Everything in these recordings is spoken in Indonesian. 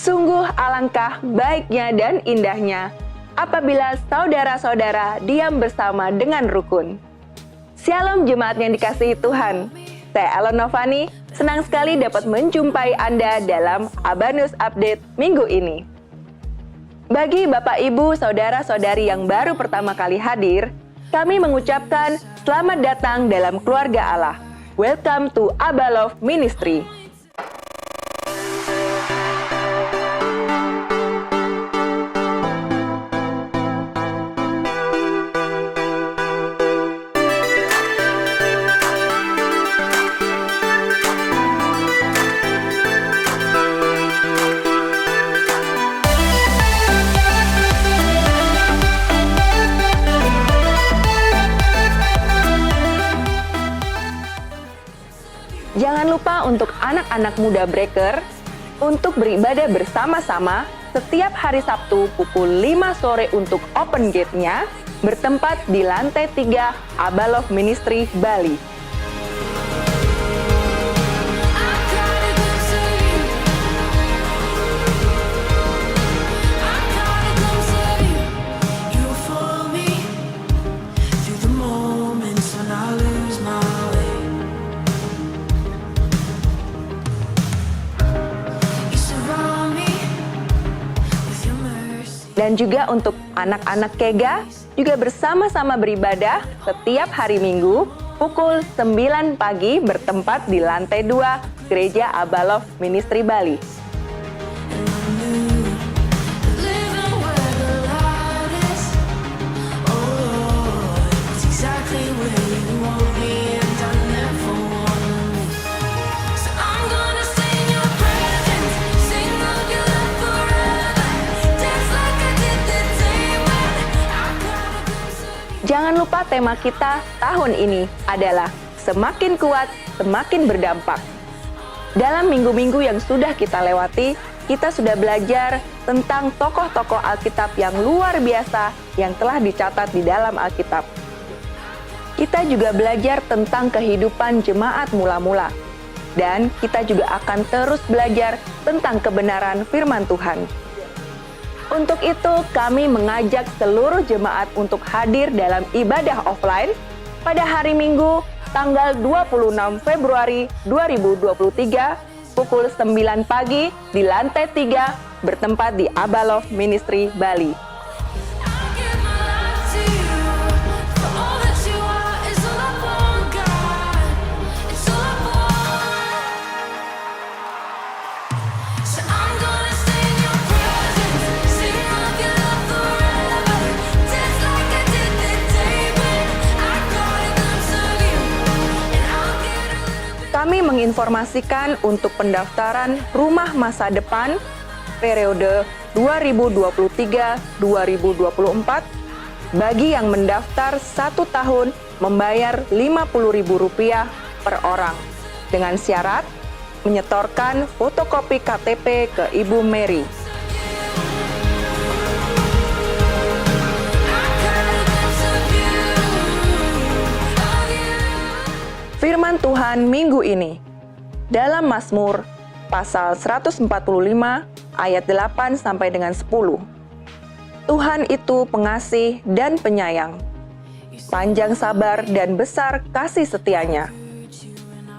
Sungguh alangkah baiknya dan indahnya apabila saudara-saudara diam bersama dengan rukun. Shalom jemaat yang dikasihi Tuhan. Saya Ellen Novani, senang sekali dapat menjumpai Anda dalam Abanus Update minggu ini. Bagi Bapak Ibu, Saudara-saudari yang baru pertama kali hadir, kami mengucapkan selamat datang dalam keluarga Allah. Welcome to Abba Love Ministry. Jangan lupa untuk anak-anak muda Breaker untuk beribadah bersama-sama setiap hari Sabtu pukul 5 sore untuk open gate-nya bertempat di lantai 3 Abba Love Ministry Bali. Dan juga untuk anak-anak Kega juga bersama-sama beribadah setiap hari Minggu pukul 9 pagi bertempat di lantai 2 Gereja Abba Love Ministry Bali. Jangan lupa tema kita tahun ini adalah semakin kuat, semakin berdampak. Dalam minggu-minggu yang sudah kita lewati, kita sudah belajar tentang tokoh-tokoh Alkitab yang luar biasa yang telah dicatat di dalam Alkitab. Kita juga belajar tentang kehidupan jemaat mula-mula. Dan kita juga akan terus belajar tentang kebenaran firman Tuhan. Untuk itu, kami mengajak seluruh jemaat untuk hadir dalam ibadah offline pada hari Minggu, tanggal 26 Februari 2023, pukul 9 pagi di lantai 3, bertempat di Abba Love Ministry Bali. Kami menginformasikan untuk pendaftaran Rumah Masa Depan periode 2023-2024 bagi yang mendaftar 1 tahun membayar Rp50.000 per orang dengan syarat menyetorkan fotokopi KTP ke Ibu Mary. Firman Tuhan minggu ini dalam Mazmur pasal 145 ayat 8 sampai dengan 10. Tuhan itu pengasih dan penyayang, panjang sabar dan besar kasih setianya.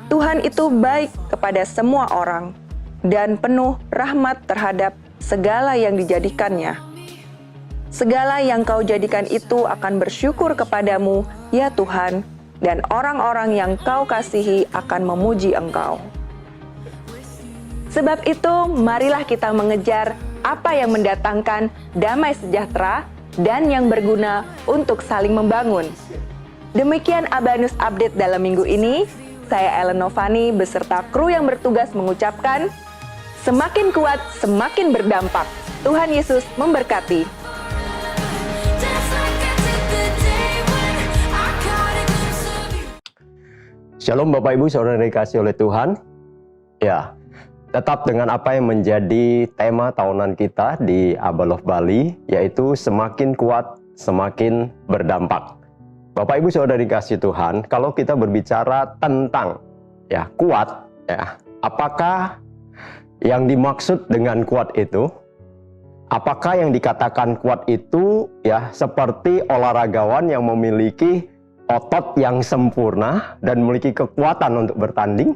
Tuhan itu baik kepada semua orang dan penuh rahmat terhadap segala yang dijadikannya. Segala yang kau jadikan itu akan bersyukur kepadamu, ya Tuhan, dan orang-orang yang kau kasihi akan memuji engkau. Sebab itu, marilah kita mengejar apa yang mendatangkan damai sejahtera dan yang berguna untuk saling membangun. Demikian Abanus Update dalam minggu ini. Saya Ellen Novani beserta kru yang bertugas mengucapkan, semakin kuat, semakin berdampak. Tuhan Yesus memberkati. Shalom Bapak Ibu Saudara dikasih oleh Tuhan. Ya, tetap dengan apa yang menjadi tema tahunan kita di Abba Love Bali, yaitu semakin kuat, semakin berdampak. Bapak Ibu Saudara dikasih Tuhan, kalau kita berbicara tentang kuat, apakah Yang dimaksud dengan kuat itu, apakah yang dikatakan kuat itu ya seperti olahragawan yang memiliki otot yang sempurna dan memiliki kekuatan untuk bertanding?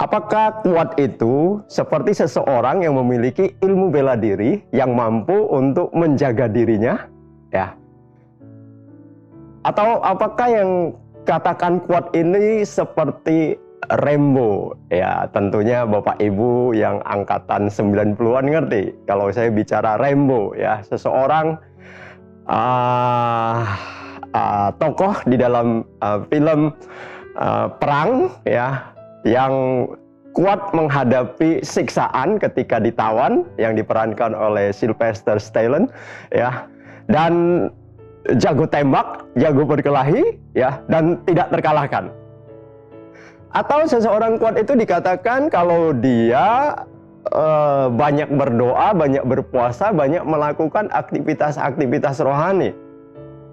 Apakah kuat itu seperti seseorang yang memiliki ilmu bela diri yang mampu untuk menjaga dirinya? Ya. Atau apakah yang katakan kuat ini seperti Rambo? Ya, tentunya Bapak Ibu yang angkatan 90-an ngerti kalau saya bicara Rambo ya, seseorang tokoh di dalam film perang ya, yang kuat menghadapi siksaan ketika ditawan, yang diperankan oleh Sylvester Stallone ya, dan jago tembak, jago berkelahi ya, dan tidak terkalahkan. Atau seseorang kuat itu dikatakan kalau dia banyak berdoa, banyak berpuasa, banyak melakukan aktivitas-aktivitas rohani.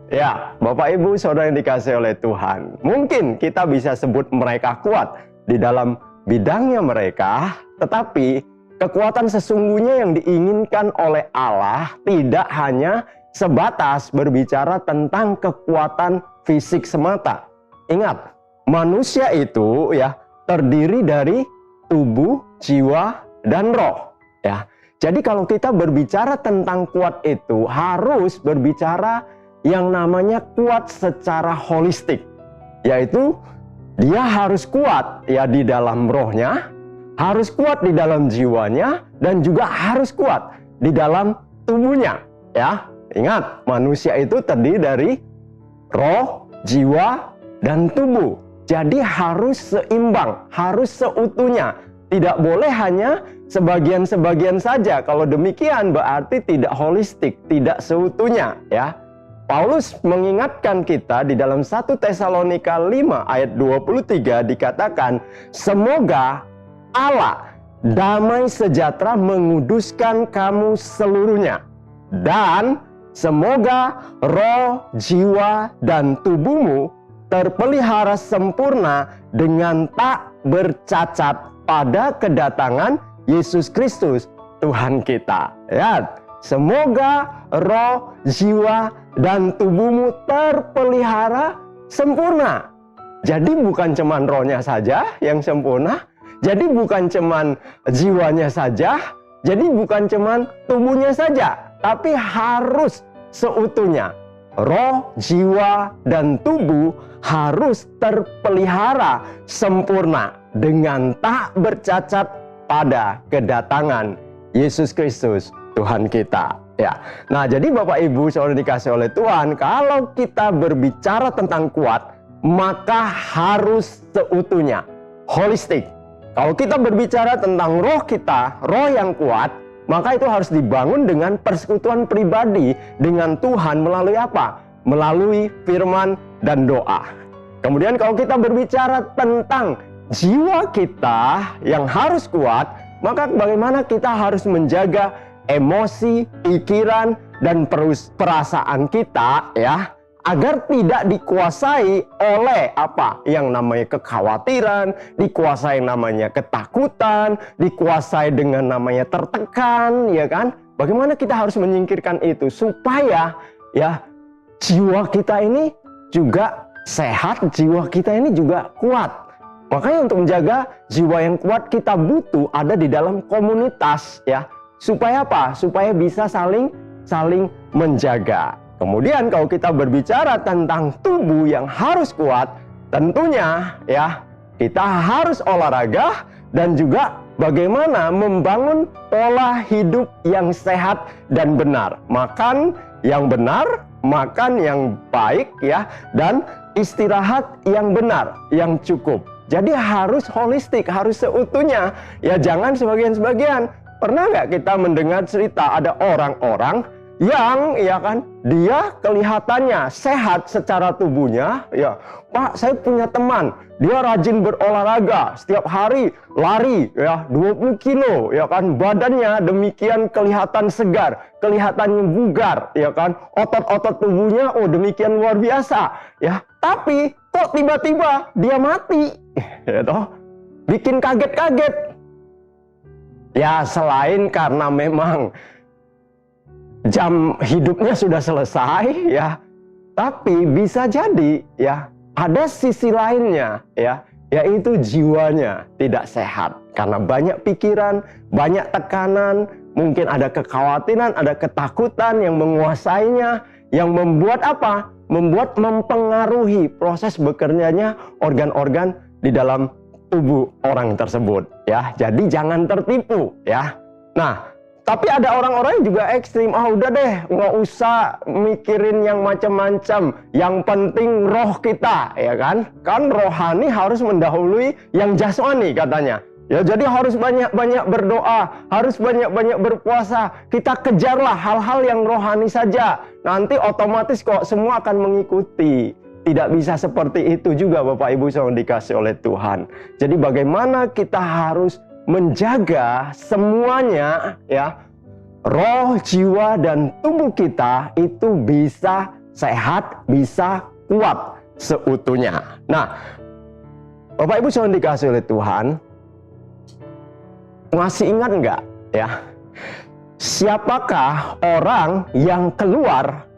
Ya, Bapak Ibu Saudara yang dikasihi oleh Tuhan, mungkin kita bisa sebut mereka kuat di dalam bidangnya mereka, tetapi kekuatan sesungguhnya yang diinginkan oleh Allah tidak hanya sebatas berbicara tentang kekuatan fisik semata. Ingat, manusia itu ya terdiri dari tubuh, jiwa, dan roh. Ya, jadi kalau kita berbicara tentang kuat itu harus berbicara yang namanya kuat secara holistik, yaitu dia harus kuat ya di dalam rohnya, harus kuat di dalam jiwanya, dan juga harus kuat di dalam tubuhnya. Ya, ingat, manusia itu terdiri dari roh, jiwa, dan tubuh. Jadi harus seimbang, harus seutuhnya. Tidak boleh hanya sebagian-sebagian saja. Kalau demikian berarti tidak holistik, tidak seutuhnya ya. Paulus mengingatkan kita di dalam 1 Tesalonika 5 ayat 23 dikatakan, semoga Allah damai sejahtera menguduskan kamu seluruhnya, dan semoga roh, jiwa, dan tubuhmu terpelihara sempurna dengan tak bercacat pada kedatangan Yesus Kristus Tuhan kita. Ya, semoga roh, jiwa, dan tubuhmu terpelihara sempurna. Jadi bukan cuman rohnya saja yang sempurna, jadi bukan cuman jiwanya saja, jadi bukan cuman tubuhnya saja, tapi harus seutuhnya. Roh, jiwa, dan tubuh harus terpelihara sempurna dengan tak bercacat pada kedatangan Yesus Kristus Tuhan kita. Ya, nah jadi Bapak Ibu Saudara dikasih oleh Tuhan, kalau kita berbicara tentang kuat, maka harus seutuhnya, holistik. Kalau kita berbicara tentang roh kita, roh yang kuat, maka itu harus dibangun dengan persekutuan pribadi dengan Tuhan melalui apa? Melalui firman dan doa. Kemudian kalau kita berbicara tentang jiwa kita yang harus kuat, maka bagaimana kita harus menjaga emosi, pikiran, dan perasaan kita ya, agar tidak dikuasai oleh apa yang namanya kekhawatiran, dikuasai namanya ketakutan, dikuasai dengan namanya tertekan, ya kan? Bagaimana kita harus menyingkirkan itu supaya ya jiwa kita ini juga sehat, jiwa kita ini juga kuat. Makanya untuk menjaga jiwa yang kuat kita butuh ada di dalam komunitas ya. Supaya apa? Supaya bisa saling menjaga. Kemudian kalau kita berbicara tentang tubuh yang harus kuat, tentunya ya kita harus olahraga dan juga bagaimana membangun pola hidup yang sehat dan benar. Makan yang benar, makan yang baik ya, dan istirahat yang benar, yang cukup. Jadi harus holistik, harus seutuhnya. Ya jangan sebagian-sebagian. Pernah nggak kita mendengar cerita ada orang-orang yang ya kan dia kelihatannya sehat secara tubuhnya ya, Pak saya punya teman dia rajin berolahraga setiap hari lari ya 20 kilo ya kan, badannya demikian kelihatan segar, kelihatannya bugar ya kan, otot-otot tubuhnya oh demikian luar biasa ya, tapi kok tiba-tiba dia mati ya toh, bikin kaget-kaget. Ya, selain karena memang jam hidupnya sudah selesai ya, tapi bisa jadi ya ada sisi lainnya ya, yaitu jiwanya tidak sehat karena banyak pikiran, banyak tekanan, mungkin ada kekhawatiran, ada ketakutan yang menguasainya, yang membuat apa? Membuat mempengaruhi proses bekerjanya organ-organ di dalam tubuh orang tersebut ya. Jadi jangan tertipu ya. Nah, tapi ada orang-orang yang juga ekstrim. Udah deh, nggak usah mikirin yang macam-macam. Yang penting roh kita, ya kan? Kan rohani harus mendahului yang jasmani katanya. Ya, jadi harus banyak-banyak berdoa, harus banyak-banyak berpuasa. Kita kejarlah hal-hal yang rohani saja. Nanti otomatis kok semua akan mengikuti. Tidak bisa seperti itu juga Bapak Ibu yang dikasih oleh Tuhan. Jadi bagaimana kita harus menjaga semuanya ya, roh, jiwa, dan tubuh kita itu bisa sehat, bisa kuat seutuhnya. Nah, Bapak Ibu yang dikasih oleh Tuhan, masih ingat nggak ya, siapakah orang yang keluar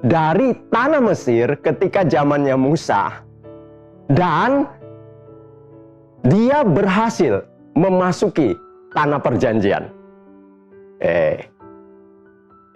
dari tanah Mesir ketika zamannya Musa dan dia berhasil memasuki tanah perjanjian?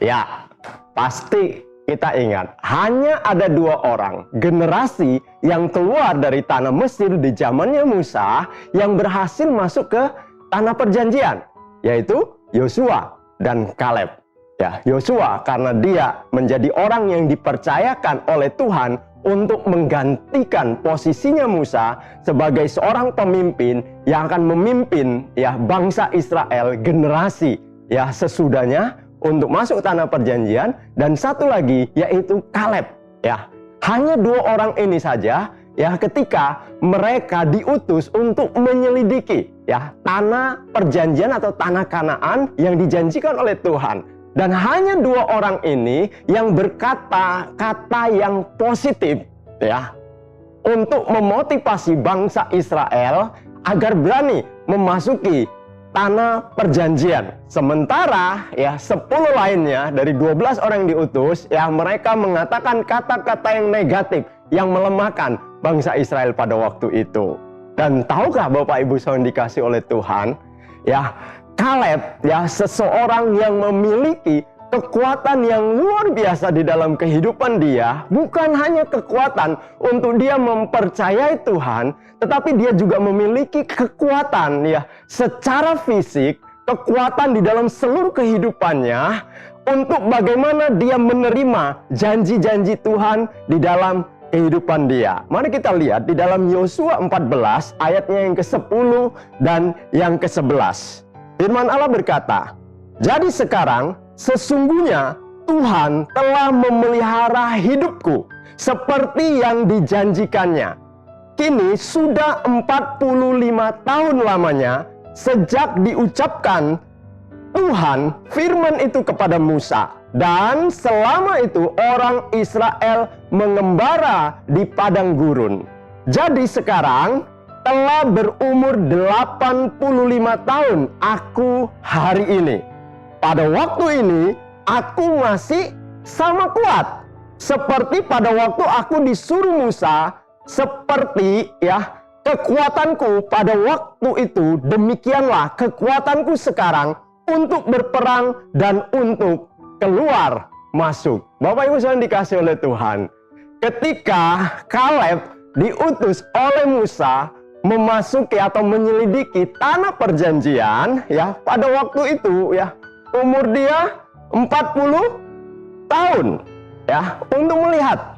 Ya, pasti kita ingat, hanya ada 2 orang generasi yang keluar dari tanah Mesir di zamannya Musa yang berhasil masuk ke tanah perjanjian, yaitu Yosua dan Kaleb. Ya, Yosua karena dia menjadi orang yang dipercayakan oleh Tuhan untuk menggantikan posisinya Musa sebagai seorang pemimpin yang akan memimpin ya bangsa Israel generasi ya sesudahnya untuk masuk tanah perjanjian. Dan satu lagi yaitu Kaleb ya. Hanya 2 orang ini saja ya ketika mereka diutus untuk menyelidiki ya tanah perjanjian atau tanah Kanaan yang dijanjikan oleh Tuhan. Dan hanya 2 orang ini yang berkata kata yang positif ya untuk memotivasi bangsa Israel agar berani memasuki tanah perjanjian. Sementara ya 10 lainnya dari 12 orang yang diutus ya mereka mengatakan kata-kata yang negatif yang melemahkan bangsa Israel pada waktu itu. Dan tahukah Bapak Ibu yang dikasih oleh Tuhan ya, Kaleb ya seseorang yang memiliki kekuatan yang luar biasa di dalam kehidupan dia. Bukan hanya kekuatan untuk dia mempercayai Tuhan, tetapi dia juga memiliki kekuatan ya secara fisik, kekuatan di dalam seluruh kehidupannya untuk bagaimana dia menerima janji-janji Tuhan di dalam kehidupan dia. Mari kita lihat di dalam Yosua 14 ayatnya yang ke-10 dan yang ke-11. Firman Allah berkata, "Jadi sekarang sesungguhnya Tuhan telah memelihara hidupku seperti yang dijanjikannya. Kini sudah 45 tahun lamanya sejak diucapkan Tuhan firman itu kepada Musa. Dan selama itu orang Israel mengembara di padang gurun. Jadi sekarang telah berumur 85 tahun aku hari ini. Pada waktu ini aku masih sama kuat seperti pada waktu aku disuruh Musa, seperti ya kekuatanku pada waktu itu, demikianlah kekuatanku sekarang untuk berperang dan untuk keluar masuk." Bapak Ibu yang dikasih oleh Tuhan, ketika Kaleb diutus oleh Musa memasuki atau menyelidiki tanah perjanjian ya, pada waktu itu ya umur dia 40 tahun ya untuk melihat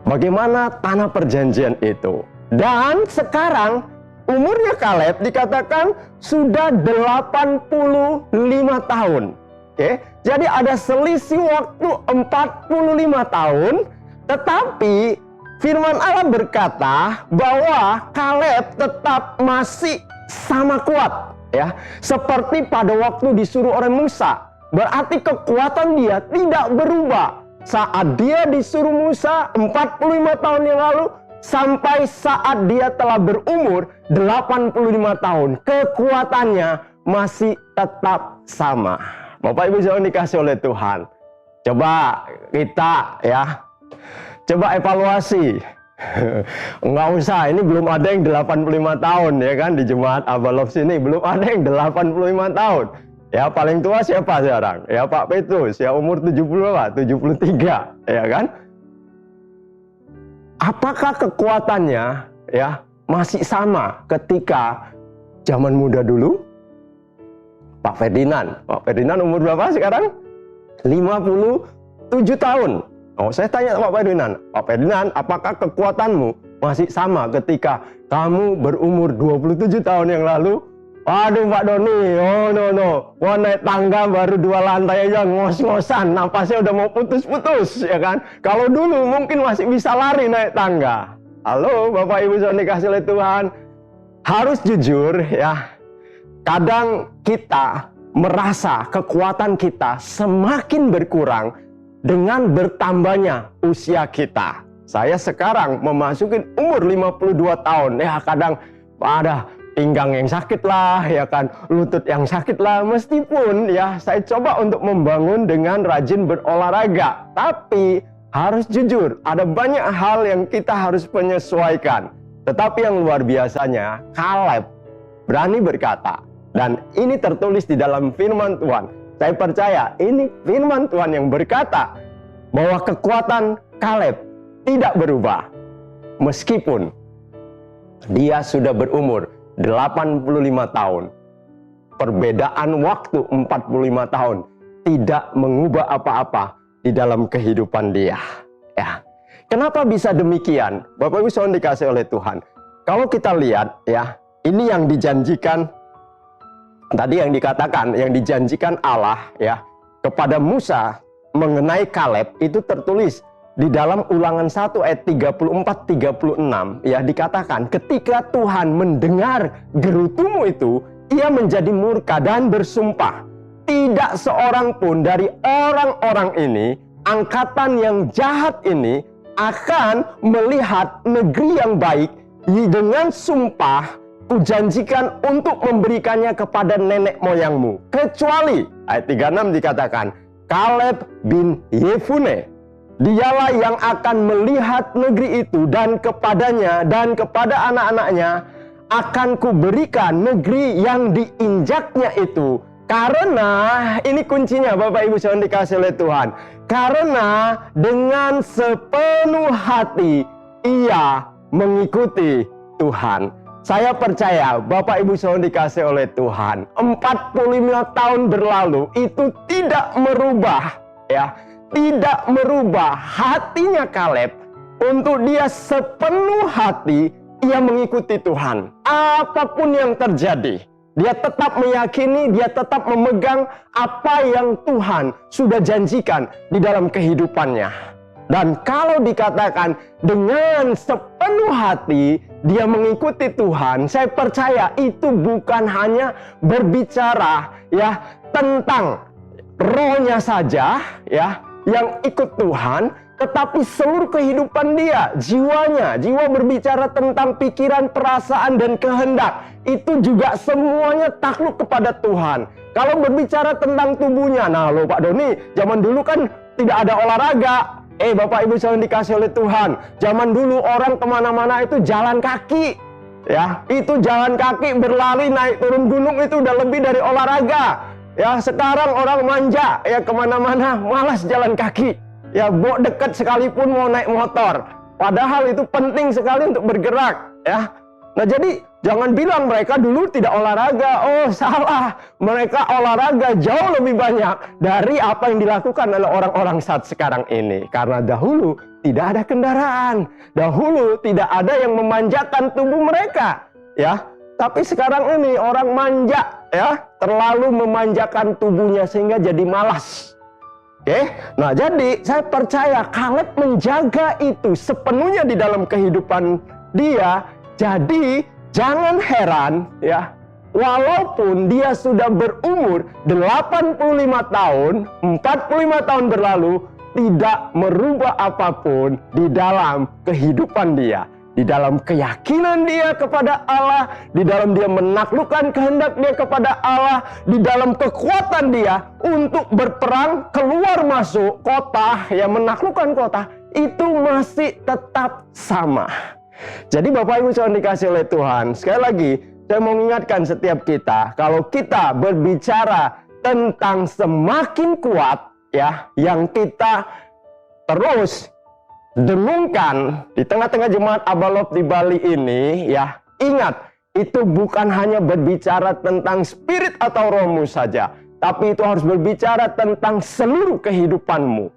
bagaimana tanah perjanjian itu. Dan sekarang umurnya Kaleb dikatakan sudah 85 tahun. Oke, jadi ada selisih waktu 45 tahun, tetapi firman Allah berkata bahwa Kaleb tetap masih sama kuat ya, seperti pada waktu disuruh oleh Musa. Berarti kekuatan dia tidak berubah saat dia disuruh Musa 45 tahun yang lalu sampai saat dia telah berumur 85 tahun. Kekuatannya masih tetap sama. Bapak Ibu yang dikasih oleh Tuhan. Coba kita coba evaluasi. Enggak usah, ini belum ada yang 85 tahun ya kan di Jemaat Abalov sini, belum ada yang 85 tahun. Ya paling tua siapa sekarang? Ya Pak Petrus, ya umur 73, ya kan? Apakah kekuatannya masih sama ketika zaman muda dulu? Pak Ferdinand umur berapa sekarang? 57 tahun. Oh, saya tanya Pak Ferdinand, apakah kekuatanmu masih sama ketika kamu berumur 27 tahun yang lalu? Waduh Pak Doni, no. Wah, naik tangga baru 2 lantai aja ngos-ngosan, napasnya udah mau putus-putus, ya kan? Kalau dulu mungkin masih bisa lari naik tangga. Halo Bapak Ibu yang dikasih oleh Tuhan. Harus jujur ya, kadang kita merasa kekuatan kita semakin berkurang dengan bertambahnya usia kita. Saya sekarang memasuki umur 52 tahun. Ya kadang ada pinggang yang sakit lah, ya kan, lutut yang sakit lah. Meskipun ya saya coba untuk membangun dengan rajin berolahraga. Tapi harus jujur, ada banyak hal yang kita harus menyesuaikan. Tetapi yang luar biasanya, Kaleb berani berkata. Dan ini tertulis di dalam firman Tuhan. Saya percaya ini firman Tuhan yang berkata bahwa kekuatan Kaleb tidak berubah. Meskipun dia sudah berumur 85 tahun. Perbedaan waktu 45 tahun tidak mengubah apa-apa di dalam kehidupan dia. Ya. Kenapa bisa demikian? Bapak Ibu saudara dikasih oleh Tuhan. Kalau kita lihat ya, ini yang dijanjikan tadi yang dikatakan, yang dijanjikan Allah ya kepada Musa mengenai Kaleb itu tertulis di dalam Ulangan 1 ayat 34-36 ya, dikatakan ketika Tuhan mendengar gerutumu itu, ia menjadi murka dan bersumpah, tidak seorang pun dari orang-orang ini, angkatan yang jahat ini akan melihat negeri yang baik. Dengan sumpah kujanjikan untuk memberikannya kepada nenek moyangmu, kecuali ayat 36 dikatakan Kaleb bin Yefune, dialah yang akan melihat negeri itu, dan kepadanya dan kepada anak-anaknya akan kuberikan negeri yang diinjaknya itu. Karena ini kuncinya Bapak Ibu yang dikasih oleh Tuhan, karena dengan sepenuh hati ia mengikuti Tuhan. Saya percaya Bapak Ibu saudara dikasih oleh Tuhan, 45 tahun berlalu itu tidak merubah ya, tidak merubah hatinya Kaleb untuk dia sepenuh hati ia mengikuti Tuhan. Apapun yang terjadi, dia tetap meyakini, dia tetap memegang apa yang Tuhan sudah janjikan di dalam kehidupannya. Dan kalau dikatakan dengan sepenuh hati dia mengikuti Tuhan, saya percaya itu bukan hanya berbicara ya tentang rohnya saja ya yang ikut Tuhan, tetapi seluruh kehidupan dia, jiwanya, jiwa berbicara tentang pikiran, perasaan dan kehendak, itu juga semuanya takluk kepada Tuhan. Kalau berbicara tentang tubuhnya, nah loh Pak Doni, zaman dulu kan tidak ada olahraga. Bapak Ibu yang dikasih oleh Tuhan, zaman dulu orang kemana-mana itu jalan kaki. Ya, itu jalan kaki, berlari, naik turun gunung itu udah lebih dari olahraga. Ya, sekarang orang manja, ya kemana-mana malas jalan kaki. Ya, mau dekat sekalipun mau naik motor. Padahal itu penting sekali untuk bergerak. Ya, nah jadi jangan bilang mereka dulu tidak olahraga. Oh salah, mereka olahraga jauh lebih banyak dari apa yang dilakukan oleh orang-orang saat sekarang ini. Karena dahulu tidak ada kendaraan, dahulu tidak ada yang memanjakan tubuh mereka. Ya, tapi sekarang ini orang manja, ya, terlalu memanjakan tubuhnya sehingga jadi malas. Oke, nah jadi saya percaya Kaleb menjaga itu sepenuhnya di dalam kehidupan dia. Jadi jangan heran ya, walaupun dia sudah berumur 85 tahun, 45 tahun berlalu, tidak merubah apapun di dalam kehidupan dia. di dalam keyakinan dia kepada Allah, di dalam dia menaklukkan kehendak dia kepada Allah, di dalam kekuatan dia untuk berperang keluar masuk kota, yang menaklukkan kota, itu masih tetap sama. Jadi Bapak Ibu Saudara dikasih oleh Tuhan, sekali lagi saya mau mengingatkan setiap kita, kalau kita berbicara tentang semakin kuat, ya, yang kita terus dengungkan di tengah-tengah jemaat Abalov di Bali ini, ya, ingat, itu bukan hanya berbicara tentang spirit atau rohmu saja, tapi itu harus berbicara tentang seluruh kehidupanmu,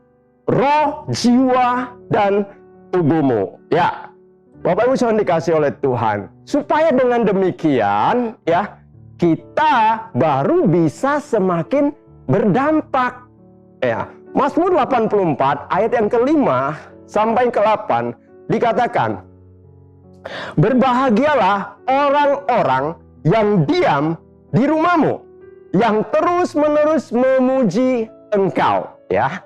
roh, jiwa, dan tubuhmu. Ya, Bapak Ibu Saudara dikasih oleh Tuhan, supaya dengan demikian, ya, kita baru bisa semakin berdampak. Ya, Mazmur 84 ayat yang ke-5 sampai ke-8 dikatakan, berbahagialah orang-orang yang diam di rumahmu, yang terus-menerus memuji Engkau. Ya,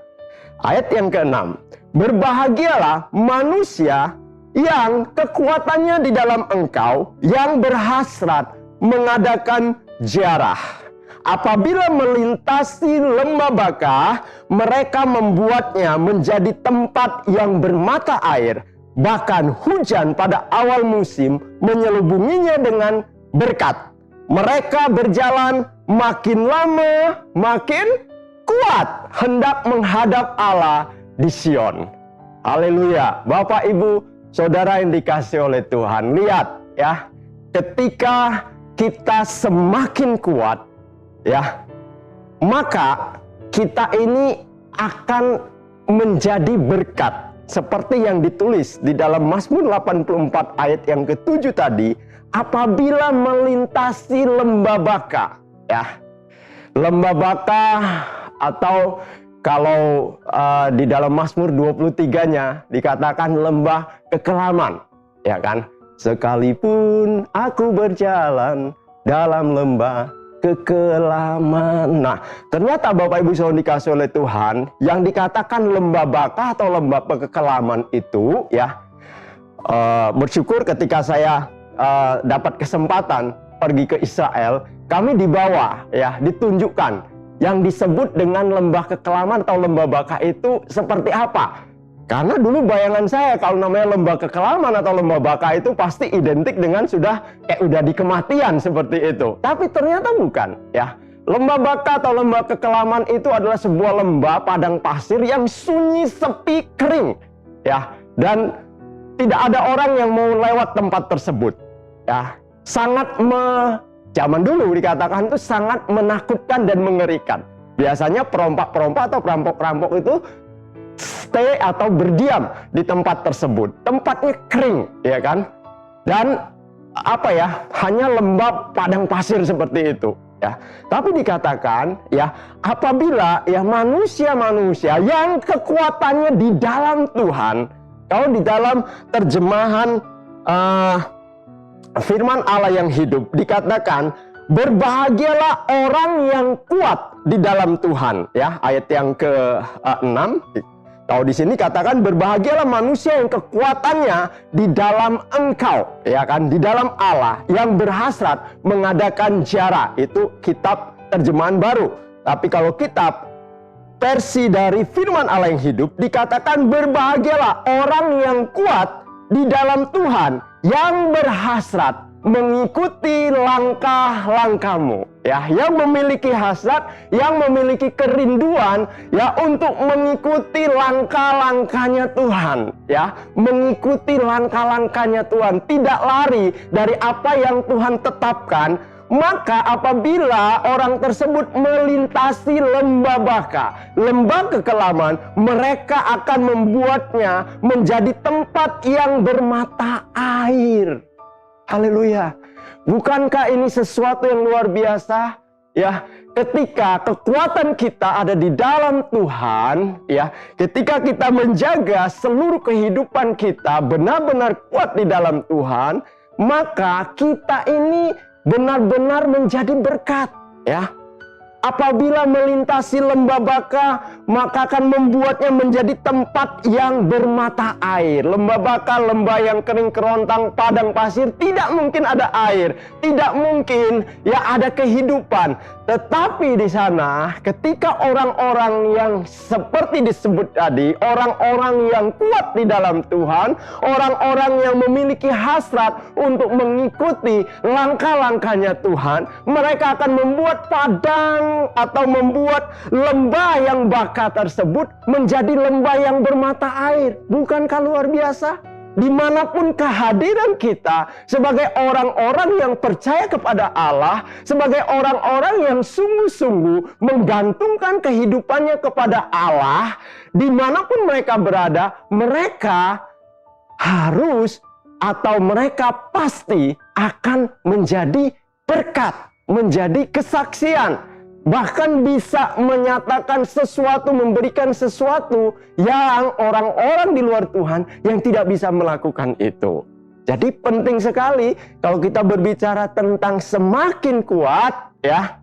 ayat yang ke-6, berbahagialah manusia yang kekuatannya di dalam Engkau, yang berhasrat mengadakan ziarah. Apabila melintasi lembah Baka, mereka membuatnya menjadi tempat yang bermata air. Bahkan hujan pada awal musim menyelubunginya dengan berkat. Mereka berjalan makin lama makin kuat, hendak menghadap Allah di Sion. Haleluya. Bapak Ibu Saudara yang dikasih oleh Tuhan, lihat ya, ketika kita semakin kuat, ya, maka kita ini akan menjadi berkat seperti yang ditulis di dalam Mazmur 84 ayat yang ke-7 tadi, apabila melintasi lembah Baka, ya. Lembah Baka, atau kalau di dalam Mazmur 23-nya dikatakan lembah kekelaman, ya kan? Sekalipun aku berjalan dalam lembah kekelaman. Nah, ternyata Bapak Ibu Saudara dikasih oleh Tuhan, yang dikatakan lembah Baka atau lembah kekelaman itu, ya, bersyukur ketika saya dapat kesempatan pergi ke Israel, kami dibawa, ya, ditunjukkan yang disebut dengan lembah kekelaman atau lembah Baka itu seperti apa. Karena dulu bayangan saya kalau namanya lembah kekelaman atau lembah Baka itu pasti identik dengan sudah udah di kematian seperti itu. Tapi ternyata bukan, ya. Lembah Baka atau lembah kekelaman itu adalah sebuah lembah padang pasir yang sunyi, sepi, kering, ya. Dan tidak ada orang yang mau lewat tempat tersebut, ya. Zaman dulu dikatakan itu sangat menakutkan dan mengerikan. Biasanya perompak-perompak atau perampok-perampok itu stay atau berdiam di tempat tersebut. Tempatnya kering, ya kan? Dan apa ya? Hanya lembab padang pasir seperti itu, ya. Tapi dikatakan, ya, apabila ya manusia-manusia yang kekuatannya di dalam Tuhan, kalau di dalam terjemahan firman Allah yang hidup dikatakan, berbahagialah orang yang kuat di dalam Tuhan, ya, ayat yang ke-6. Kalau di sini katakan berbahagialah manusia yang kekuatannya di dalam Engkau, ya kan, di dalam Allah, yang berhasrat mengadakan ziarah. Itu kitab terjemahan baru. Tapi kalau kitab versi dari firman Allah yang hidup dikatakan berbahagialah orang yang kuat di dalam Tuhan, yang berhasrat mengikuti langkah-langkahmu, ya, yang memiliki hasrat, yang memiliki kerinduan, ya, untuk mengikuti langkah-langkahnya Tuhan, ya, mengikuti langkah-langkahnya Tuhan, tidak lari dari apa yang Tuhan tetapkan. Maka apabila orang tersebut melintasi lembah Baka, lembah kekelaman, mereka akan membuatnya menjadi tempat yang bermata air. Haleluya. Bukankah ini sesuatu yang luar biasa? Ya, ketika kekuatan kita ada di dalam Tuhan, ya, ketika kita menjaga seluruh kehidupan kita benar-benar kuat di dalam Tuhan, maka kita ini benar-benar menjadi berkat, ya. apabila melintasi lembah Baka, maka akan membuatnya menjadi tempat yang bermata air. Lembah Baka, lembah yang kering kerontang, padang pasir, tidak mungkin ada air, tidak mungkin ya ada kehidupan. Tetapi di sana, ketika orang-orang yang seperti disebut tadi, orang-orang yang kuat di dalam Tuhan, orang-orang yang memiliki hasrat untuk mengikuti langkah-langkahnya Tuhan, mereka akan membuat padang atau membuat lembah yang Baka tersebut menjadi lembah yang bermata air. Bukankah luar biasa? Dimanapun kehadiran kita sebagai orang-orang yang percaya kepada Allah, sebagai orang-orang yang sungguh-sungguh menggantungkan kehidupannya kepada Allah, dimanapun mereka berada, mereka harus atau mereka pasti akan menjadi berkat, menjadi kesaksian. Bahkan bisa menyatakan sesuatu, memberikan sesuatu yang orang-orang di luar Tuhan yang tidak bisa melakukan itu. Jadi penting sekali kalau kita berbicara tentang semakin kuat ya,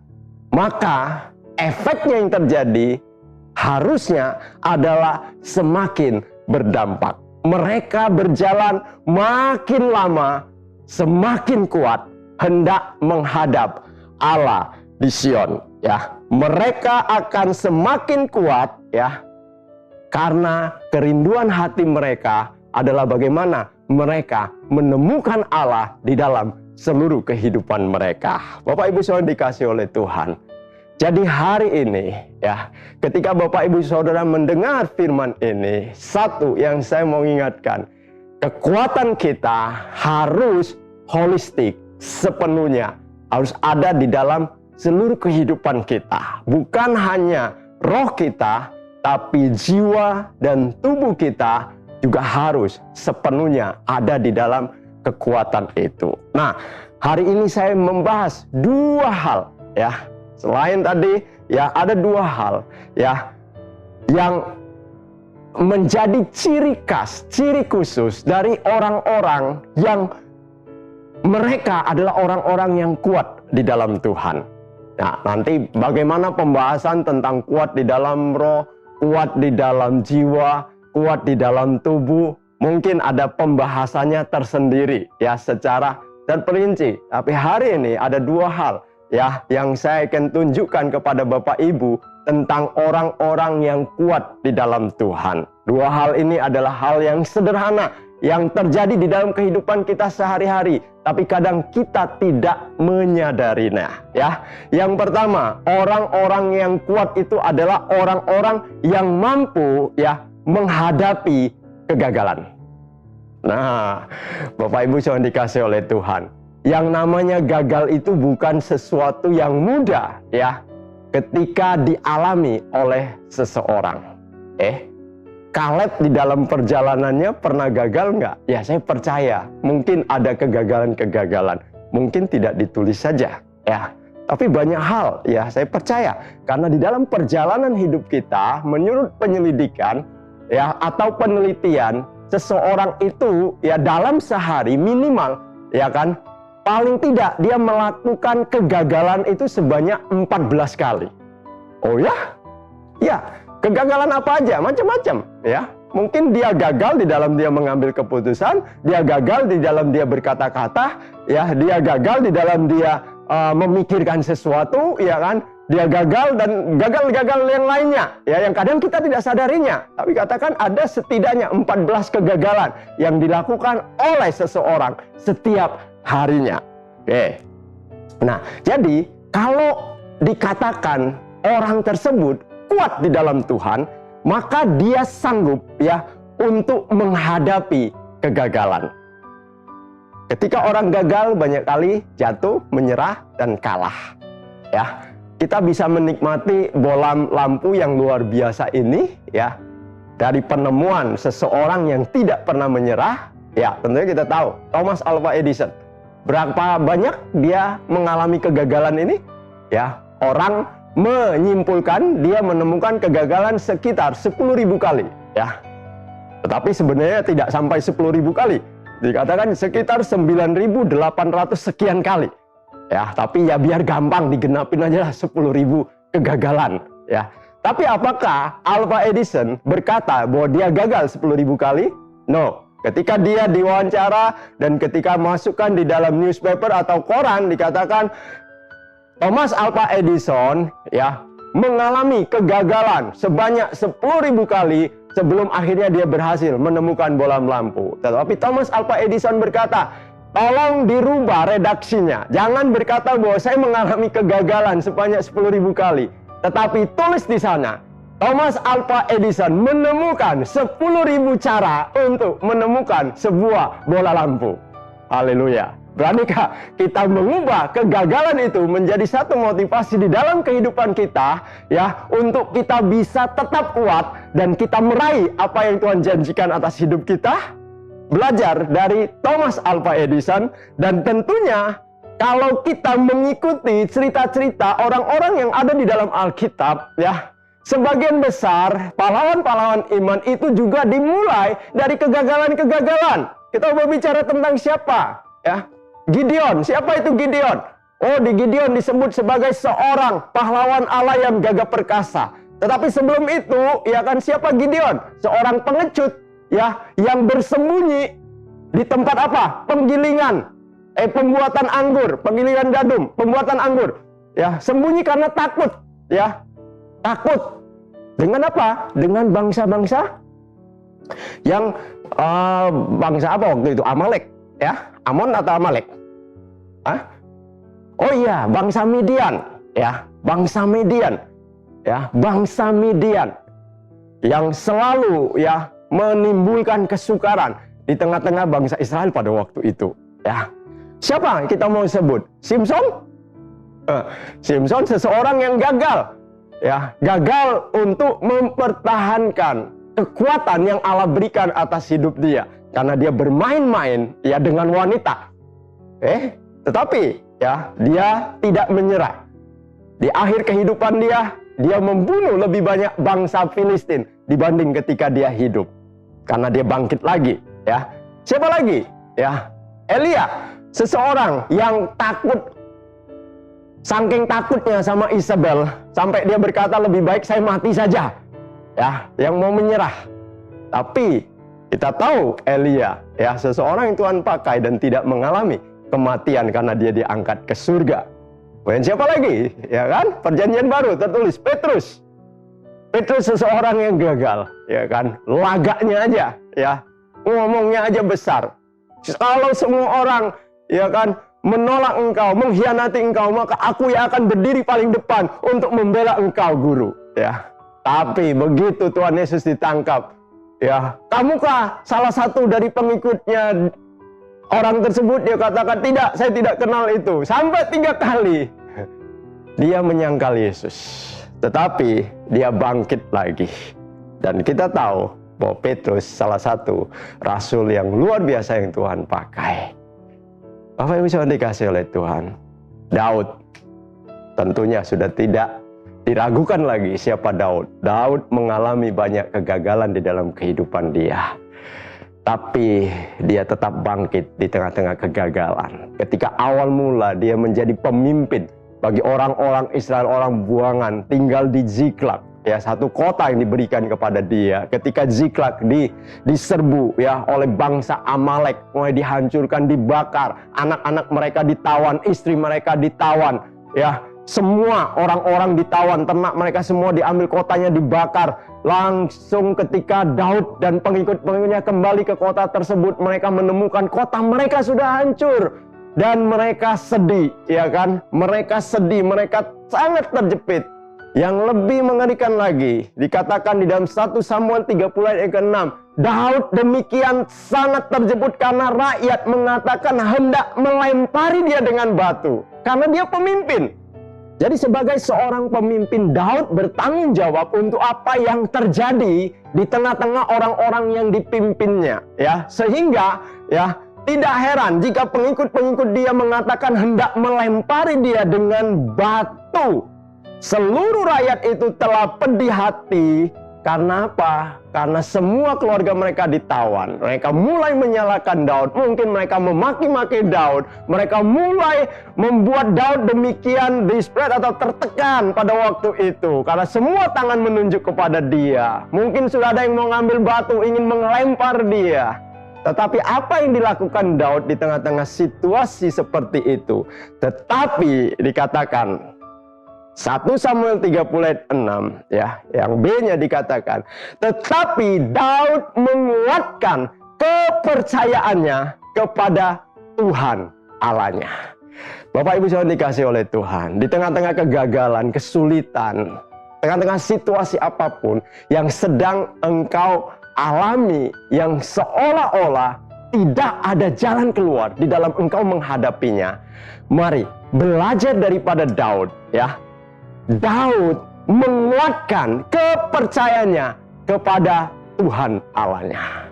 maka efeknya yang terjadi harusnya adalah semakin berdampak. Mereka berjalan makin lama, semakin kuat hendak menghadap Allah di Sion. Ya, mereka akan semakin kuat ya, karena kerinduan hati mereka adalah bagaimana mereka menemukan Allah di dalam seluruh kehidupan mereka. Bapak Ibu Saudara dikasih oleh Tuhan. Jadi hari ini ya, ketika Bapak Ibu Saudara mendengar firman ini, satu yang saya mau ingatkan, kekuatan kita harus holistik sepenuhnya, harus ada di dalam seluruh kehidupan kita. Bukan hanya roh kita, tapi jiwa dan tubuh kita juga harus sepenuhnya ada di dalam kekuatan itu. Nah, hari ini saya membahas dua hal ya. Selain tadi ya, ada dua hal ya yang menjadi ciri khas, ciri khusus dari orang-orang yang mereka adalah orang-orang yang kuat di dalam Tuhan. Nah, nanti bagaimana pembahasan tentang kuat di dalam roh, kuat di dalam jiwa, kuat di dalam tubuh, mungkin ada pembahasannya tersendiri ya secara terperinci. Tapi hari ini ada dua hal ya yang saya akan tunjukkan kepada Bapak Ibu tentang orang-orang yang kuat di dalam Tuhan. Dua hal ini adalah hal yang sederhana yang terjadi di dalam kehidupan kita sehari-hari, tapi kadang kita tidak menyadarinya ya. Yang pertama, orang-orang yang kuat itu adalah orang-orang yang mampu ya menghadapi kegagalan. Nah, Bapak Ibu yang dikasih oleh Tuhan, yang namanya gagal itu bukan sesuatu yang mudah ya ketika dialami oleh seseorang. Kaleb di dalam perjalanannya pernah gagal nggak? Ya, saya percaya mungkin ada kegagalan-kegagalan, mungkin tidak ditulis saja ya. Tapi banyak hal ya saya percaya, karena di dalam perjalanan hidup kita menurut penyelidikan ya atau penelitian, seseorang itu ya dalam sehari minimal ya kan, paling tidak dia melakukan kegagalan itu sebanyak 14 kali. Oh ya? Ya. Kegagalan apa aja? Macam-macam ya. Mungkin dia gagal di dalam dia mengambil keputusan, dia gagal di dalam dia berkata-kata, ya, dia gagal di dalam dia memikirkan sesuatu, ya kan? Dia gagal dan gagal-gagal yang lainnya, ya, yang kadang kita tidak sadarinya. Tapi katakan ada setidaknya 14 kegagalan yang dilakukan oleh seseorang setiap harinya. Oke. Nah, jadi kalau dikatakan orang tersebut kuat di dalam Tuhan, maka dia sanggup ya untuk menghadapi kegagalan. Ketika orang gagal banyak kali jatuh, menyerah dan kalah. Ya, kita bisa menikmati bola lampu yang luar biasa ini ya dari penemuan seseorang yang tidak pernah menyerah. Ya, tentunya kita tahu Thomas Alva Edison. Berapa banyak dia mengalami kegagalan ini? Ya, orang menyimpulkan dia menemukan kegagalan sekitar 10.000 kali ya. Tetapi sebenarnya tidak sampai 10.000 kali. Dikatakan sekitar 9.800 sekian kali. Ya, tapi ya biar gampang digenapin aja lah 10.000 kegagalan, ya. Tapi apakah Alva Edison berkata bahwa dia gagal 10.000 kali? No. Ketika dia diwawancara dan ketika masukkan di dalam newspaper atau koran dikatakan Thomas Alva Edison ya mengalami kegagalan sebanyak 10.000 kali sebelum akhirnya dia berhasil menemukan bola lampu. Tetapi Thomas Alva Edison berkata, tolong dirubah redaksinya. Jangan berkata bahwa saya mengalami kegagalan sebanyak 10.000 kali. Tetapi tulis di sana, Thomas Alva Edison menemukan 10.000 cara untuk menemukan sebuah bola lampu. Haleluya. Beranikah kita mengubah kegagalan itu menjadi satu motivasi di dalam kehidupan kita ya untuk kita bisa tetap kuat dan kita meraih apa yang Tuhan janjikan atas hidup kita? Belajar dari Thomas Alva Edison, dan tentunya kalau kita mengikuti cerita-cerita orang-orang yang ada di dalam Alkitab ya, sebagian besar pahlawan-pahlawan iman itu juga dimulai dari kegagalan-kegagalan. Kita berbicara tentang siapa? Ya, Gideon. Siapa itu Gideon? Oh, di Gideon disebut sebagai seorang pahlawan Allah yang gagah perkasa. Tetapi sebelum itu, ya kan, siapa Gideon? Seorang pengecut ya yang bersembunyi di tempat apa? Penggilingan, pembuatan anggur, penggilingan gandum, pembuatan anggur. Ya, sembunyi karena takut, ya. Takut. Dengan apa? Dengan bangsa-bangsa yang bangsa apa waktu itu? Amalek, ya. Amon atau Amalek? Hah? Oh iya, bangsa Midian, ya. Bangsa Midian. Ya, bangsa Midian yang selalu ya menimbulkan kesukaran di tengah-tengah bangsa Israel pada waktu itu, ya. Siapa kita mau sebut? Simson? Simson seseorang yang gagal, ya, gagal untuk mempertahankan kekuatan yang Allah berikan atas hidup dia karena dia bermain-main ya dengan wanita. Tetapi ya dia tidak menyerah. Di akhir kehidupan dia membunuh lebih banyak bangsa Filistin dibanding ketika dia hidup. Karena dia bangkit lagi, ya. Siapa lagi? Ya, Elia, seseorang yang takut, saking takutnya sama Isabel sampai dia berkata lebih baik saya mati saja. Ya, yang mau menyerah. Tapi kita tahu Elia, ya, seseorang yang Tuhan pakai dan tidak mengalami kematian karena dia diangkat ke surga. Dan siapa lagi? Ya kan? Perjanjian Baru tertulis Petrus. Petrus seseorang yang gagal, ya kan? Lagaknya aja, ya. Ngomongnya aja besar. Kalau semua orang, ya kan, menolak engkau, mengkhianati engkau, maka aku yang akan berdiri paling depan untuk membela engkau, guru, ya. Tapi begitu Tuhan Yesus ditangkap, ya, kamukah salah satu dari pengikutnya? Orang tersebut dia katakan, tidak, saya tidak kenal itu. Sampai 3 kali dia menyangkal Yesus. Tetapi dia bangkit lagi. Dan kita tahu bahwa Petrus salah satu rasul yang luar biasa yang Tuhan pakai. Bapak Ibu saudara dikasih oleh Tuhan, Daud tentunya sudah tidak diragukan lagi siapa Daud. Daud mengalami banyak kegagalan di dalam kehidupan dia. Tapi dia tetap bangkit di tengah-tengah kegagalan. Ketika awal mula dia menjadi pemimpin bagi orang-orang Israel, orang buangan, tinggal di Ziklag, ya, satu kota yang diberikan kepada dia. Ketika Ziklag diserbu ya oleh bangsa Amalek, mulai dihancurkan, dibakar, anak-anak mereka ditawan, istri mereka ditawan, ya. Semua orang-orang ditawan, ternak mereka semua diambil, kotanya dibakar. Langsung ketika Daud dan pengikut-pengikutnya kembali ke kota tersebut, mereka menemukan kota mereka sudah hancur. Dan mereka sedih, ya kan? Mereka sedih, mereka sangat terjepit. Yang lebih mengerikan lagi, dikatakan di dalam 1 Samuel 30 ayat ke-6, Daud demikian sangat terjepit karena rakyat mengatakan hendak melempari dia dengan batu. Karena dia pemimpin. Jadi sebagai seorang pemimpin, Daud bertanggung jawab untuk apa yang terjadi di tengah-tengah orang-orang yang dipimpinnya, ya. Sehingga ya tidak heran jika pengikut-pengikut dia mengatakan hendak melempari dia dengan batu. Seluruh rakyat itu telah pedih hati Karena apa? Karena semua keluarga mereka ditawan. Mereka mulai menyalahkan Daud. Mungkin mereka memaki-maki Daud. Mereka mulai membuat Daud demikian desperate atau tertekan pada waktu itu. Karena semua tangan menunjuk kepada dia. Mungkin sudah ada yang mau ngambil batu, ingin melempar dia. Tetapi apa yang dilakukan Daud di tengah-tengah situasi seperti itu? Tetapi dikatakan 1 Samuel 30 ayat 6 ya, yang B-nya dikatakan, tetapi Daud menguatkan kepercayaannya kepada Tuhan Allahnya. Bapak Ibu Saudara dikasih oleh Tuhan, di tengah-tengah kegagalan, kesulitan, tengah-tengah situasi apapun yang sedang engkau alami, yang seolah-olah tidak ada jalan keluar di dalam engkau menghadapinya, mari belajar daripada Daud ya. Daud menguatkan kepercayaannya kepada Tuhan Allahnya.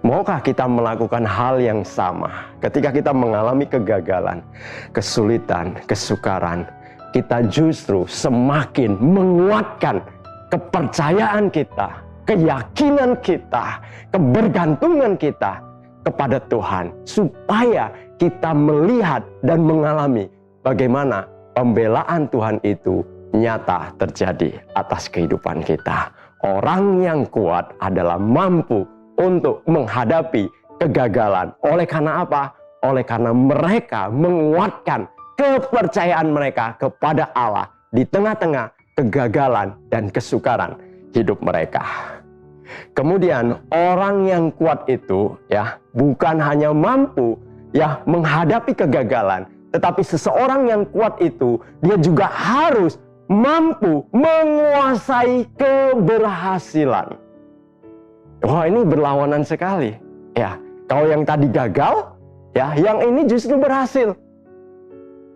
Maukah kita melakukan hal yang sama ketika kita mengalami kegagalan, kesulitan, kesukaran? Kita justru semakin menguatkan kepercayaan kita, keyakinan kita, kebergantungan kita kepada Tuhan, supaya kita melihat dan mengalami bagaimana pembelaan Tuhan itu nyata terjadi atas kehidupan kita. Orang yang kuat adalah mampu untuk menghadapi kegagalan. Oleh karena apa? Oleh karena mereka menguatkan kepercayaan mereka kepada Allah di tengah-tengah kegagalan dan kesukaran hidup mereka. Kemudian orang yang kuat itu ya bukan hanya mampu ya menghadapi kegagalan, tetapi seseorang yang kuat itu dia juga harus mampu menguasai keberhasilan. Wah, ini berlawanan sekali. Ya, kalau yang tadi gagal, ya, yang ini justru berhasil.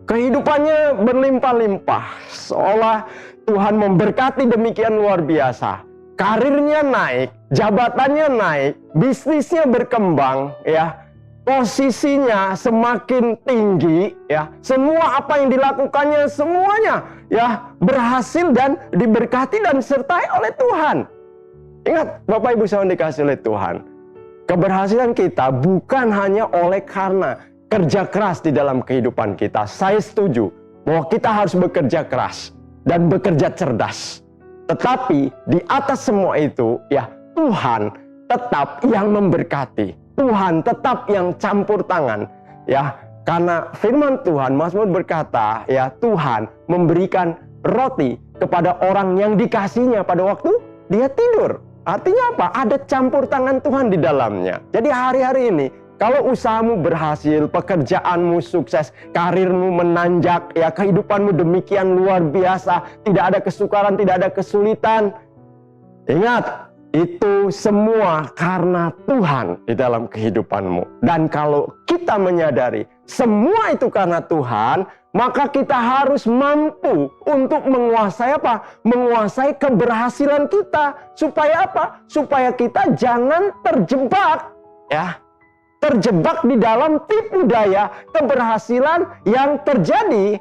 Kehidupannya berlimpah-limpah, seolah Tuhan memberkati demikian luar biasa. Karirnya naik, jabatannya naik, bisnisnya berkembang, ya. Posisinya semakin tinggi, ya. Semua apa yang dilakukannya semuanya ya berhasil dan diberkati dan disertai oleh Tuhan. Ingat, Bapak Ibu Saudara dikasih oleh Tuhan, keberhasilan kita bukan hanya oleh karena kerja keras di dalam kehidupan kita. Saya setuju bahwa kita harus bekerja keras dan bekerja cerdas. Tetapi di atas semua itu, ya, Tuhan tetap yang memberkati. Tuhan tetap yang campur tangan, ya, karena firman Tuhan, Mazmur berkata, ya, Tuhan memberikan roti kepada orang yang dikasihnya pada waktu dia tidur. Artinya apa? Ada campur tangan Tuhan di dalamnya. Jadi hari-hari ini, kalau usahamu berhasil, pekerjaanmu sukses, karirmu menanjak, ya, kehidupanmu demikian luar biasa, tidak ada kesukaran, tidak ada kesulitan, ingat, itu semua karena Tuhan di dalam kehidupanmu. Dan kalau kita menyadari semua itu karena Tuhan, maka kita harus mampu untuk menguasai apa? Menguasai keberhasilan kita. Supaya apa? Supaya kita jangan terjebak, ya, terjebak di dalam tipu daya keberhasilan yang terjadi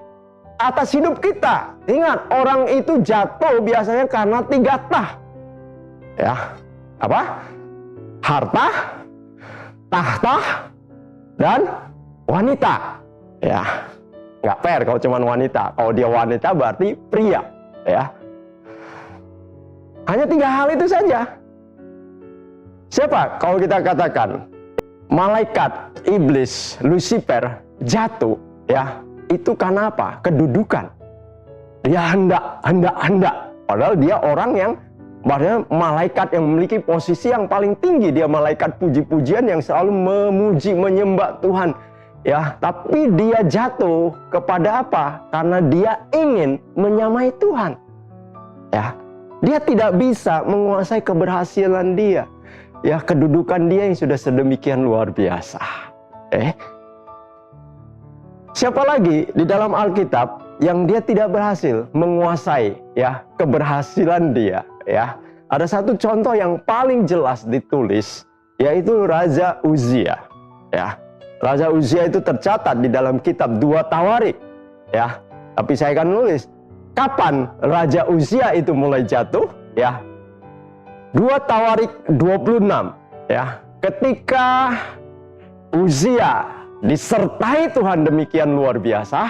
atas hidup kita. Ingat, orang itu jatuh biasanya karena 3 tah. Ya, apa? Harta, tahta, dan wanita. Ya, nggak fair kalau cuma wanita. Kalau dia wanita berarti pria. Ya, hanya 3 hal itu saja. Siapa? Kalau kita katakan malaikat iblis Lucifer jatuh, ya, itu karena apa? Kedudukan. Dia hendak. Padahal dia orang yang maksudnya malaikat yang memiliki posisi yang paling tinggi. Dia malaikat puji-pujian yang selalu memuji, menyembah Tuhan. Ya, tapi dia jatuh kepada apa? Karena dia ingin menyamai Tuhan. Ya, dia tidak bisa menguasai keberhasilan dia. Ya, kedudukan dia yang sudah sedemikian luar biasa. Siapa lagi di dalam Alkitab yang dia tidak berhasil menguasai, ya, keberhasilan dia? Ya, ada satu contoh yang paling jelas ditulis, yaitu Raja Uzia. Ya, Raja Uzia itu tercatat di dalam kitab 2 Tawarik. Ya, tapi saya akan nulis kapan Raja Uzia itu mulai jatuh. Ya, 2 Tawarik 26 ya. Ketika Uzia disertai Tuhan demikian luar biasa,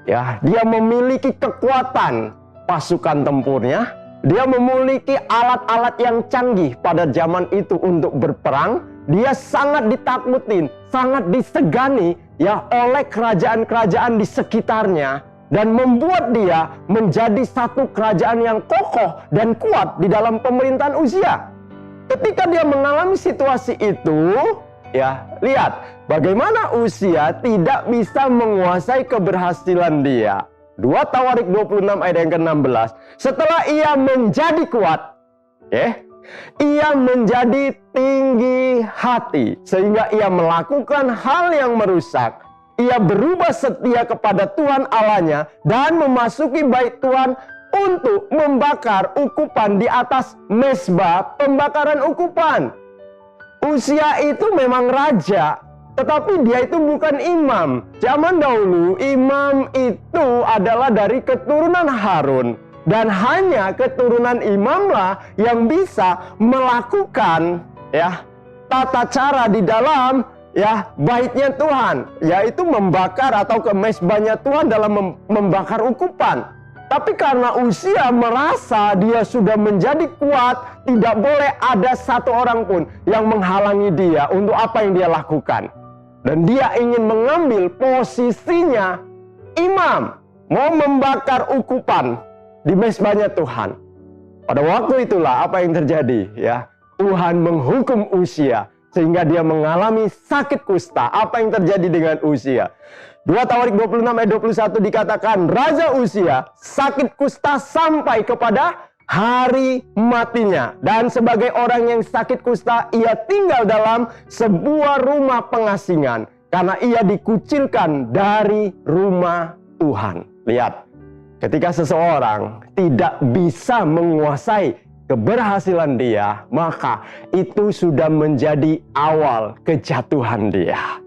ya, dia memiliki kekuatan pasukan tempurnya, dia memiliki alat-alat yang canggih pada zaman itu untuk berperang. Dia sangat ditakutin, sangat disegani ya oleh kerajaan-kerajaan di sekitarnya, dan membuat dia menjadi satu kerajaan yang kokoh dan kuat di dalam pemerintahan Uzia. Ketika dia mengalami situasi itu, ya, lihat bagaimana Uzia tidak bisa menguasai keberhasilan dia. 2 Tawarik 26 ayat yang ke-16. Setelah ia menjadi kuat, ia menjadi tinggi hati sehingga ia melakukan hal yang merusak. Ia berubah setia kepada Tuhan Allahnya dan memasuki bait Tuhan untuk membakar ukupan di atas mezbah pembakaran ukupan. Uzia itu memang raja, tetapi dia itu bukan imam. Zaman dahulu imam itu adalah dari keturunan Harun, dan hanya keturunan imamlah yang bisa melakukan ya tata cara di dalam ya baitnya Tuhan, yaitu membakar atau ke mezbahnya Tuhan dalam membakar ukupan. Tapi karena Uzia merasa dia sudah menjadi kuat, tidak boleh ada satu orang pun yang menghalangi dia untuk apa yang dia lakukan. Dan dia ingin mengambil posisinya imam, mau membakar ukupan di mezbahnya Tuhan. Pada waktu itulah apa yang terjadi, ya. Tuhan menghukum Uzia sehingga dia mengalami sakit kusta. Apa yang terjadi dengan Uzia? 2 Tawarik 26 ayat 21 dikatakan, Raja Uzia sakit kusta sampai kepada hari matinya. Dan sebagai orang yang sakit kusta, ia tinggal dalam sebuah rumah pengasingan karena ia dikucilkan dari rumah Tuhan. Lihat, ketika seseorang tidak bisa menguasai keberhasilan dia, maka itu sudah menjadi awal kejatuhan dia.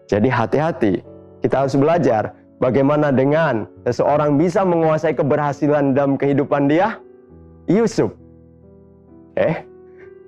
Jadi hati-hati. Kita harus belajar bagaimana dengan seseorang bisa menguasai keberhasilan dalam kehidupan dia. Yusuf.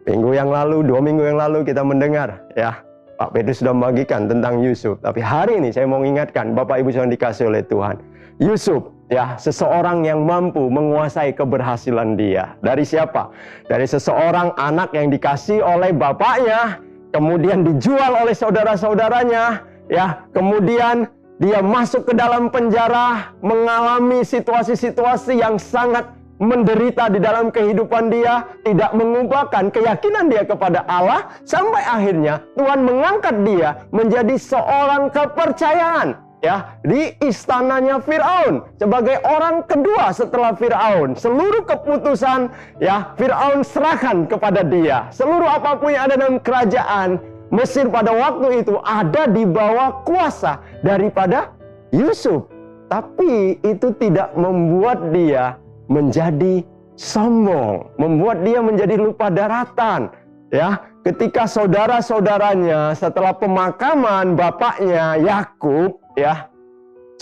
Minggu yang lalu, 2 minggu yang lalu kita mendengar ya, Pak Petrus sudah membagikan tentang Yusuf. Tapi hari ini saya mau ingatkan Bapak Ibu yang dikasih oleh Tuhan. Yusuf ya, seseorang yang mampu menguasai keberhasilan dia. Dari siapa? Dari seseorang anak yang dikasih oleh bapaknya, kemudian dijual oleh saudara-saudaranya. Ya, kemudian dia masuk ke dalam penjara, mengalami situasi-situasi yang sangat menderita di dalam kehidupan dia, tidak mengubahkan keyakinan dia kepada Allah, sampai akhirnya Tuhan mengangkat dia menjadi seorang kepercayaan ya di istananya Firaun sebagai orang kedua setelah Firaun. Seluruh keputusan ya Firaun serahkan kepada dia. Seluruh apapun yang ada dalam kerajaan Mesir pada waktu itu ada di bawah kuasa daripada Yusuf. Tapi itu tidak membuat dia menjadi sombong, membuat dia menjadi lupa daratan. Ya, ketika saudara-saudaranya setelah pemakaman bapaknya Yakub, ya,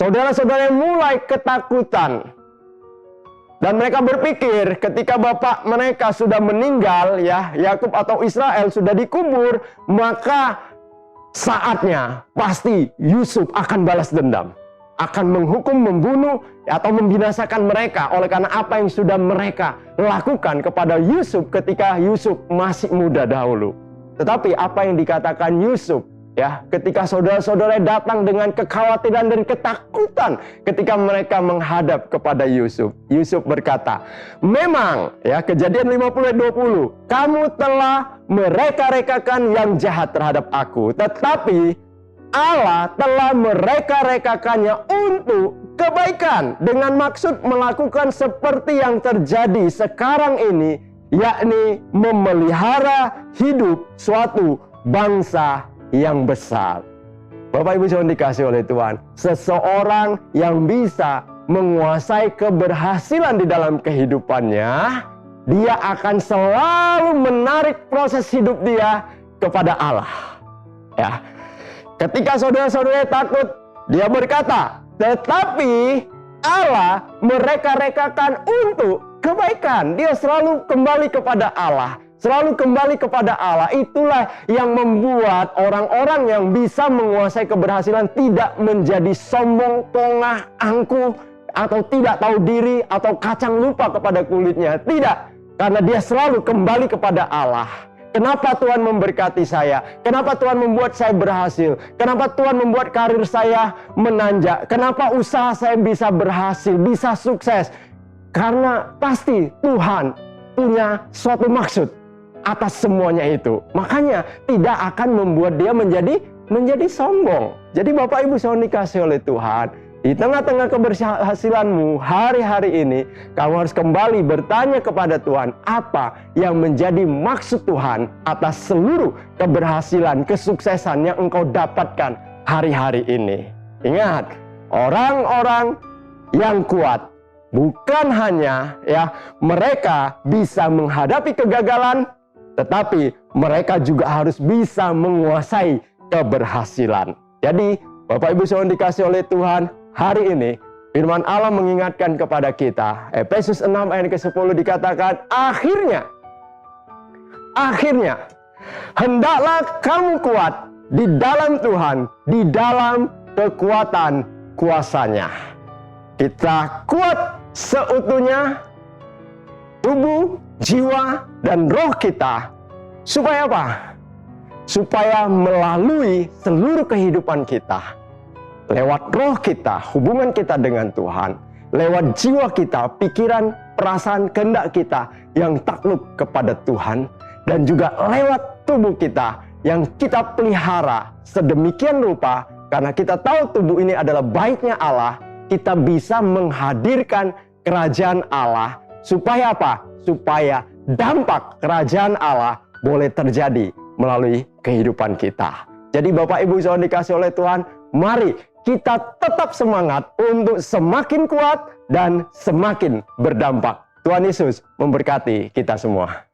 saudara-saudaranya mulai ketakutan. Dan mereka berpikir ketika bapak mereka sudah meninggal, ya, Yakub atau Israel sudah dikubur, maka saatnya pasti Yusuf akan balas dendam, akan menghukum, membunuh, atau membinasakan mereka oleh karena apa yang sudah mereka lakukan kepada Yusuf ketika Yusuf masih muda dahulu. Tetapi apa yang dikatakan Yusuf, ya, ketika saudara-saudara datang dengan kekhawatiran dan ketakutan ketika mereka menghadap kepada Yusuf. Yusuf berkata, memang, ya, Kejadian 50 ayat 20, kamu telah mereka-rekakan yang jahat terhadap aku, tetapi Allah telah mereka-rekakannya untuk kebaikan dengan maksud melakukan seperti yang terjadi sekarang ini, yakni memelihara hidup suatu bangsa yang besar. Bapak Ibu yang dikasih oleh Tuhan, seseorang yang bisa menguasai keberhasilan di dalam kehidupannya, dia akan selalu menarik proses hidup dia kepada Allah. Ya, ketika saudara-saudara takut, dia berkata, tetapi Allah mereka-rekakan untuk kebaikan. Dia selalu kembali kepada Allah. Selalu kembali kepada Allah. Itulah yang membuat orang-orang yang bisa menguasai keberhasilan tidak menjadi sombong, pongah, angkuh, atau tidak tahu diri, atau kacang lupa kepada kulitnya. Tidak, karena dia selalu kembali kepada Allah. Kenapa Tuhan memberkati saya? Kenapa Tuhan membuat saya berhasil? Kenapa Tuhan membuat karir saya menanjak? Kenapa usaha saya bisa berhasil, bisa sukses? Karena pasti Tuhan punya suatu maksud atas semuanya itu. Makanya tidak akan membuat dia menjadi sombong. Jadi Bapak Ibu saudara dikasih oleh Tuhan, di tengah-tengah keberhasilanmu hari-hari ini, kamu harus kembali bertanya kepada Tuhan, apa yang menjadi maksud Tuhan atas seluruh keberhasilan, kesuksesan yang engkau dapatkan hari-hari ini. Ingat, orang-orang yang kuat bukan hanya mereka bisa menghadapi kegagalan, tetapi mereka juga harus bisa menguasai keberhasilan. Jadi, Bapak Ibu saudara dikasih oleh Tuhan, hari ini firman Allah mengingatkan kepada kita. Efesus 6 ayat ke-10 dikatakan, akhirnya hendaklah kamu kuat di dalam Tuhan, di dalam kekuatan kuasanya. Kita kuat seutuhnya, tubuh, jiwa, dan roh kita. Supaya apa? Supaya melalui seluruh kehidupan kita, lewat roh kita, hubungan kita dengan Tuhan, lewat jiwa kita, pikiran, perasaan, kehendak kita yang takluk kepada Tuhan, dan juga lewat tubuh kita yang kita pelihara sedemikian rupa, karena kita tahu tubuh ini adalah baiknya Allah, kita bisa menghadirkan kerajaan Allah. Supaya apa? Supaya dampak kerajaan Allah boleh terjadi melalui kehidupan kita. Jadi Bapak Ibu saudara dikasih oleh Tuhan, mari kita tetap semangat untuk semakin kuat dan semakin berdampak. Tuhan Yesus memberkati kita semua.